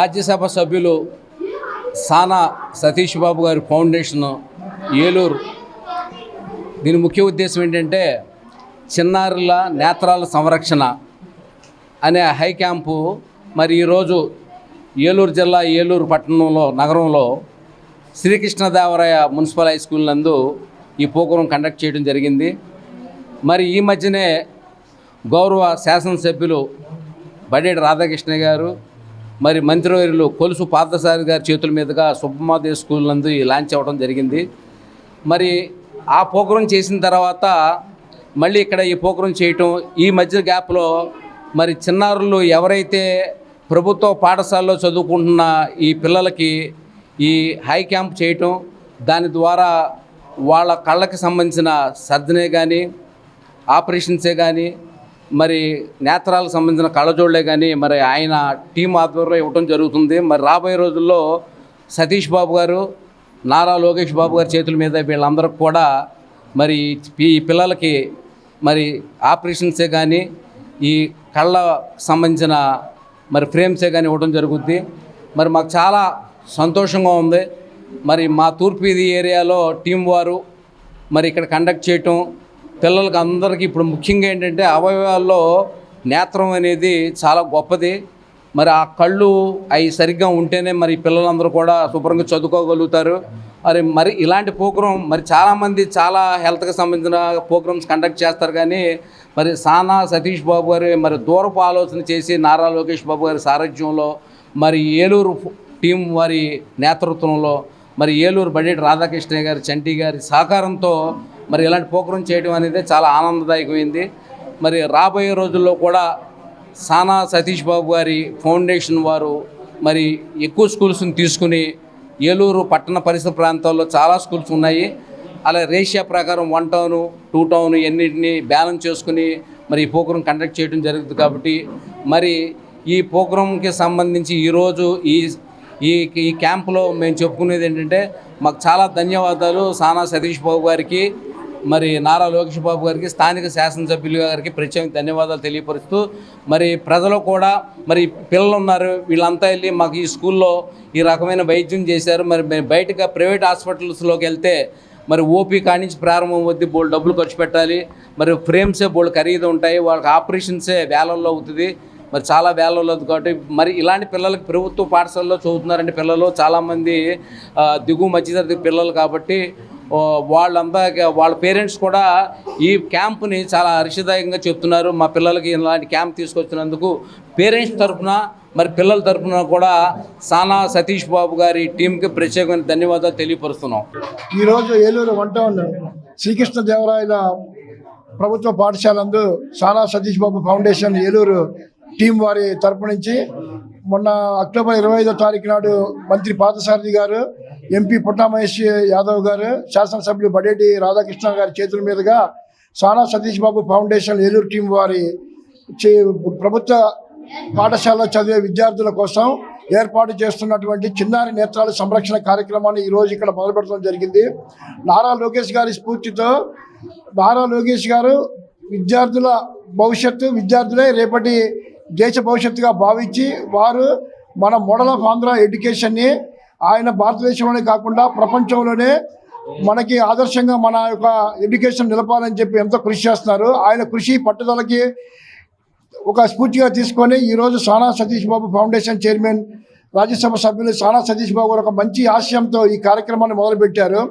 రాజ్యసభ సభ్యులు సానా సతీష్ బాబు గారి ఫౌండేషన్ ఏలూరు. దీని ముఖ్య ఉద్దేశం ఏంటంటే చిన్నారుల నేత్రాల సంరక్షణ అనే హై క్యాంపు మరి ఈరోజు ఏలూరు జిల్లా ఏలూరు పట్టణంలో నగరంలో శ్రీకృష్ణదేవరాయ మున్సిపల్ హై స్కూల్ నందు ఈ ప్రోగ్రాం కండక్ట్ చేయడం జరిగింది. మరి ఈ మధ్యనే గౌరవ శాసనసభ్యులు బడేటి రాధాకృష్ణ గారు మరి మంత్రివర్యులు కొలుసు పార్థసారథి గారి చేతుల మీదుగా సుబ్బమాదేవి స్కూల్ నందు లాంచ్ అవ్వడం జరిగింది. మరి ఆ ప్రోగ్రాం చేసిన తర్వాత మళ్ళీ ఇక్కడ ఈ ప్రోగ్రాం చేయటం, ఈ మధ్య గ్యాప్లో మరి చిన్నారులు ఎవరైతే ప్రభుత్వ పాఠశాలలో చదువుకుంటున్న ఈ పిల్లలకి ఈ హై క్యాంప్ చేయటం, దాని ద్వారా వాళ్ళ కళ్ళకి సంబంధించిన సర్జనే కానీ ఆపరేషన్సే కానీ మరి నేత్రాలకు సంబంధించిన కళ్ళజోళ్లే కానీ మరి ఆయన టీం ఆధ్వర్యంలో ఇవ్వటం జరుగుతుంది. మరి రాబోయే రోజుల్లో సతీష్ బాబు గారు, నారా లోకేష్ బాబు గారి చేతుల మీద వీళ్ళందరికీ కూడా మరి ఈ పిల్లలకి మరి ఆపరేషన్సే కానీ ఈ కళ్ళ సంబంధించిన మరి ఫ్రేమ్సే కానీ ఇవ్వడం జరుగుద్ది. మరి మాకు చాలా సంతోషంగా ఉంది. మరి మా తూర్పు ఏరియాలో టీం వారు మరి ఇక్కడ కండక్ట్ చేయటం పిల్లలకి అందరికీ ఇప్పుడు ముఖ్యంగా ఏంటంటే అవయవాల్లో నేత్రం అనేది చాలా గొప్పది. మరి ఆ కళ్ళు అవి సరిగ్గా ఉంటేనే మరి పిల్లలందరూ కూడా శుభ్రంగా చదువుకోగలుగుతారు. మరి ఇలాంటి ప్రోగ్రాం మరి చాలామంది చాలా హెల్త్కి సంబంధించిన ప్రోగ్రామ్స్ కండక్ట్ చేస్తారు, కానీ మరి సానా సతీష్ బాబు గారు మరి దూరపు ఆలోచన చేసి నారా లోకేష్ బాబు గారి సారథ్యంలో మరి ఏలూరు టీం వారి నేతృత్వంలో మరి ఏలూరు బడ్జెట్ రాధాకృష్ణ గారి చంటి గారి సహకారంతో మరి ఇలాంటి ప్రోగ్రాం చేయడం అనేది చాలా ఆనందదాయకమైంది. మరి రాబోయే రోజుల్లో కూడా సానా సతీష్ బాబు గారి ఫౌండేషన్ వారు మరి ఎక్కువ స్కూల్స్ని తీసుకుని ఏలూరు పట్టణ పరిసర ప్రాంతాల్లో చాలా స్కూల్స్ ఉన్నాయి. అలా రేషియా ప్రకారం 1 టౌను 2 టౌను ఎన్నింటినీ బ్యాలెన్స్ చేసుకుని మరి ఈ ప్రోగ్రాం కండక్ట్ చేయడం జరుగుతుంది. కాబట్టి మరి ఈ ప్రోగ్రాంకి సంబంధించి ఈరోజు ఈ క్యాంపులో మేము చెప్పుకునేది ఏంటంటే మాకు చాలా ధన్యవాదాలు సానా సతీష్ బాబు గారికి, మరి నారా లోకేష్ బాబు గారికి, స్థానిక శాసనసభ్యులు గారికి ప్రత్యేక ధన్యవాదాలు తెలియపరుస్తూ మరి ప్రజలు కూడా మరి పిల్లలు ఉన్నారు వీళ్ళంతా వెళ్ళి మాకు ఈ స్కూల్లో ఈ రకమైన వైద్యం చేశారు. మరి బయటగా ప్రైవేట్ హాస్పిటల్స్లోకి వెళ్తే మరి ఓపీ కానించి ప్రారంభం వద్ద బోల్డ్ డబ్బులు ఖర్చు పెట్టాలి. మరి ఫ్రేమ్సే బోల్డ్ ఖరీదు ఉంటాయి, వాళ్ళకి ఆపరేషన్సే వేలల్లో అవుతుంది, మరి చాలా వేలల్లో అవుతుంది. కాబట్టి మరి ఇలాంటి పిల్లలకి ప్రభుత్వ పాఠశాలలో చదువుతున్నారంటే పిల్లలు చాలామంది దిగువ మధ్యతరగతి పిల్లలు. కాబట్టి వాళ్ళంతా వాళ్ళ పేరెంట్స్ కూడా ఈ క్యాంపుని చాలా హర్షదాయకంగా చెప్తున్నారు. మా పిల్లలకి ఇలాంటి క్యాంప్ తీసుకొచ్చినందుకు పేరెంట్స్ తరఫున మరి పిల్లల తరఫున కూడా సానా సతీష్ బాబు గారి టీంకి ప్రత్యేకమైన ధన్యవాదాలు తెలియపరుస్తున్నాం. ఈరోజు ఏలూరు 1 టౌన్ శ్రీకృష్ణదేవరాయల ప్రభుత్వ పాఠశాలందు సానా సతీష్ బాబు ఫౌండేషన్ ఏలూరు టీం వారి తరపు నుంచి మొన్న అక్టోబర్ 25వ తారీఖు నాడు మంత్రి పార్థసారథి గారు, ఎంపీ పుట్టా మహేష్ యాదవ్ గారు, శాసనసభ్యులు బడేటి రాధాకృష్ణ గారి చేతుల మీదుగా సానా సతీష్ బాబు ఫౌండేషన్ ఏలూరు టీం వారి ప్రభుత్వ పాఠశాలలో చదివే విద్యార్థుల కోసం ఏర్పాటు చేస్తున్నటువంటి చిన్నారి నేత్రాల సంరక్షణ కార్యక్రమాన్ని ఈరోజు ఇక్కడ మొదలు పెట్టడం జరిగింది. నారా లోకేష్ గారి స్ఫూర్తితో నారా లోకేష్ గారు విద్యార్థుల భవిష్యత్తు, విద్యార్థులే రేపటి దేశ భవిష్యత్తుగా భావించి వారు మన మోడల్ ఆఫ్ ఆంధ్ర ఎడ్యుకేషన్ని ఆయన భారతదేశంలోనే కాకుండా ప్రపంచంలోనే మనకి ఆదర్శంగా మన యొక్క ఎడ్యుకేషన్ నిలపాలని చెప్పి ఎంతో కృషి చేస్తున్నారు. ఆయన కృషి పట్టుదలకి ఒక స్ఫూర్తిగా తీసుకొని ఈరోజు సానా సతీష్ బాబు ఫౌండేషన్ చైర్మన్, రాజ్యసభ సభ్యులు సానా సతీష్ బాబు గారు ఒక మంచి ఆశయంతో ఈ కార్యక్రమాన్ని మొదలుపెట్టారు.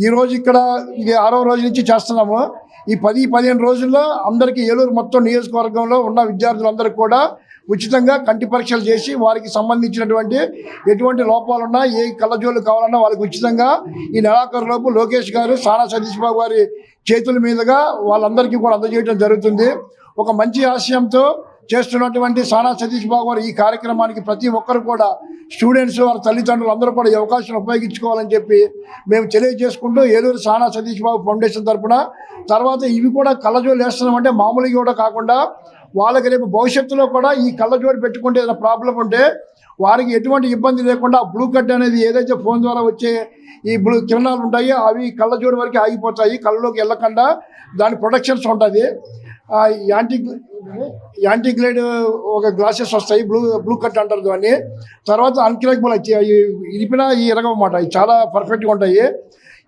ఈరోజు ఇక్కడ ఇది 6వ రోజు నుంచి చేస్తున్నాము. ఈ 10-15 రోజుల్లో అందరికీ ఏలూరు మొత్తం నియోజకవర్గంలో ఉన్న విద్యార్థులందరికీ కూడా ఉచితంగా కంటి పరీక్షలు చేసి వారికి సంబంధించినటువంటి ఎటువంటి లోపాలున్నా, ఏ కళ్ళజోళ్ళు కావాలన్నా వాళ్ళకి ఉచితంగా ఈ నెలాఖరులోపు లోకేష్ గారు సానా సతీష్ బాబు గారి చేతుల మీదుగా వాళ్ళందరికీ కూడా అందజేయడం జరుగుతుంది. ఒక మంచి ఆశయంతో చేస్తున్నటువంటి సానా సతీష్ బాబు గారు ఈ కార్యక్రమానికి ప్రతి ఒక్కరు కూడా స్టూడెంట్స్, వారి తల్లిదండ్రులు అందరూ కూడా ఈ అవకాశం ఉపయోగించుకోవాలని చెప్పి మేము తెలియజేసుకుంటూ ఏలూరు సానా సతీష్ బాబు ఫౌండేషన్ తరఫున తర్వాత ఇవి కూడా కళ్ళజోడు వేస్తున్నామంటే మామూలుగా కూడా కాకుండా వాళ్ళకి రేపు భవిష్యత్తులో కూడా ఈ కళ్ళజోడు పెట్టుకుంటే ఏదైనా ప్రాబ్లం ఉంటే వారికి ఎటువంటి ఇబ్బంది లేకుండా బ్లూ కట్ అనేది ఏదైతే ఫోన్ ద్వారా వచ్చే ఈ బ్లూ కిరణాలు ఉంటాయో అవి కళ్ళజోడు వరకు ఆగిపోతాయి, కళ్ళలోకి వెళ్ళకుండా దాని ప్రొటెక్షన్స్ ఉంటుంది. యాంటీగ్లైడ్ ఒక గ్లాసెస్ వస్తాయి, బ్లూ కట్ అంటారు దాన్ని. తర్వాత అన్క్రాకబుల్ వచ్చి ఇరిపినా ఈ ఎరగమాట, ఇవి చాలా పర్ఫెక్ట్గా ఉంటాయి.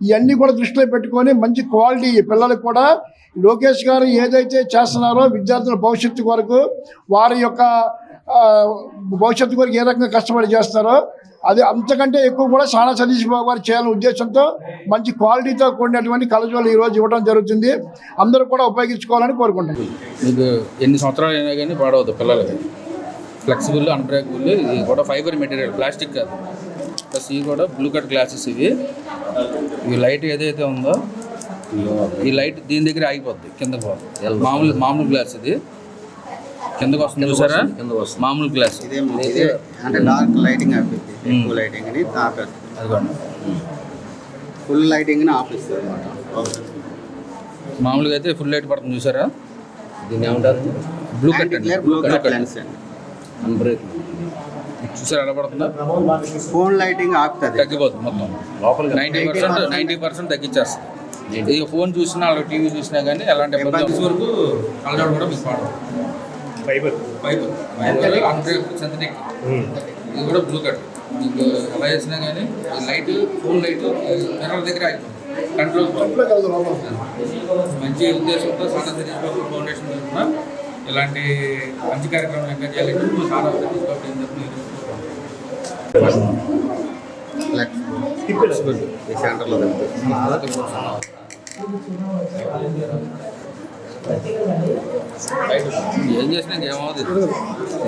ఇవన్నీ కూడా దృష్టిలో పెట్టుకొని మంచి క్వాలిటీ పిల్లలకు కూడా లోకేష్ గారు ఏదైతే చేస్తున్నారో విద్యార్థుల భవిష్యత్తు వరకు వారి యొక్క భవిష్యత్తు వరకు ఏ రకంగా కష్టపడి చేస్తారో అది అంతకంటే ఎక్కువ కూడా సానా సతీష్ బాబు గారు చేయాలనే ఉద్దేశంతో మంచి క్వాలిటీతో కూడినటువంటి కళ్ళజోళ్ళు ఈరోజు ఇవ్వడం జరుగుతుంది. అందరూ కూడా ఉపయోగించుకోవాలని కోరుకుంటున్నాను. మీకు ఎన్ని సంవత్సరాలు అయినా కానీ పాడవద్దు పిల్లలకి. ఫ్లెక్సిబుల్, అన్బ్రేకబుల్, ఇది కూడా ఫైబర్ మెటీరియల్, ప్లాస్టిక్ కాదు. ప్లస్ ఇవి కూడా బ్లూ కట్ గ్లాసెస్. ఇవి లైట్ ఏదైతే ఉందో ఈ లైట్ దీని దగ్గర ఆగిపోద్ది, కిందకు పోతుంది. మామూలు గ్లాస్ ఇది కిందకు వస్తుంది చూసారా, మామూలు గ్లాస్. అంటే డార్క్ లైటింగ్ ఆపిస్తుంది, ఎక్కువ లైటింగ్ అని అదిగోండి. ఫుల్ లైటింగ్ ఆపిస్తుంది అనమాట. మామూలుగా అయితే ఫుల్ లైట్ పడుతుంది చూసారా, దీన్ని ఏమంటారు, బ్లూ కట్ అండి. బ్లూ కట్ లెన్స్ చూసారా ఎలా పడుతుందా, ఫోన్ లైటింగ్ ఆపుతుంది, తగ్గిపోతుంది మొత్తం లోపల 90% తగ్గించేస్తుంది. ఇక ఫోన్ చూసినా వాళ్ళకి టీవీ చూసినా కానీ ఎలాంటి ఇబ్బంది వరకు కలజోడు కూడా మీకు పాడదు. Fibre synthetic. ఇది కూడా బ్లూ కట్. మీకు ఎలా చేసినా కానీ లైట్, ఫోన్ లైట్ మిర్రర్ దగ్గర అయిపోతుంది, కంట్రోల్. మంచి ఉద్దేశంతో సానా సతీష్ బాబు ఫౌండేషన్ తరఫున ఇలాంటి మంచి కార్యక్రమం ఇంకా చేయాలంటే సానా సతీష్ బాబు టీం తరఫున ఏం చేసినా ఇంకేమవుతుంది,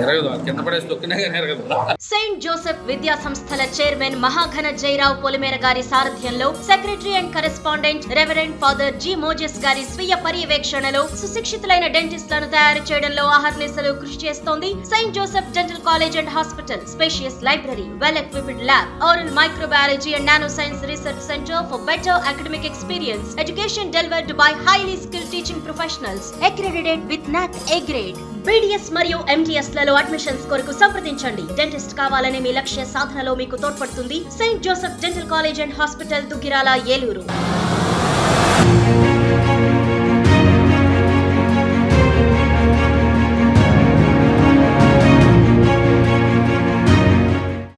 ఎరగదు, కింద పడేసి తొక్కినా కానీ ఎరగదు. సెయింట్ జోసెఫ్ విద్యా సంస్థల చైర్మన్ మహాఘన జయరావు పొలిమేర గారి సారథ్యంలో secretary and correspondent reverend father G Moses గారి స్వీయ పర్యవేక్షణలో సుశిక్షితులైన డెంటిస్టులను తయారు చేయడంలో అహర్నిశలు కృషి చేస్తోంది Saint Joseph dental college and hospital. Spacious library, well equipped lab, oral microbiology and nanoscience research center for better academic experience. Education delivered by highly skilled teaching professionals, accredited with NAC A grade. BDS మరియు MDS లలో admissions కొరకు సంప్రదించండి. Dentist కావాలనే మీ లక్ష్య సాధనలో మీకు తోడ్పడుతుంది Saint Joseph dental college and hospital, Duggirala, Eluru.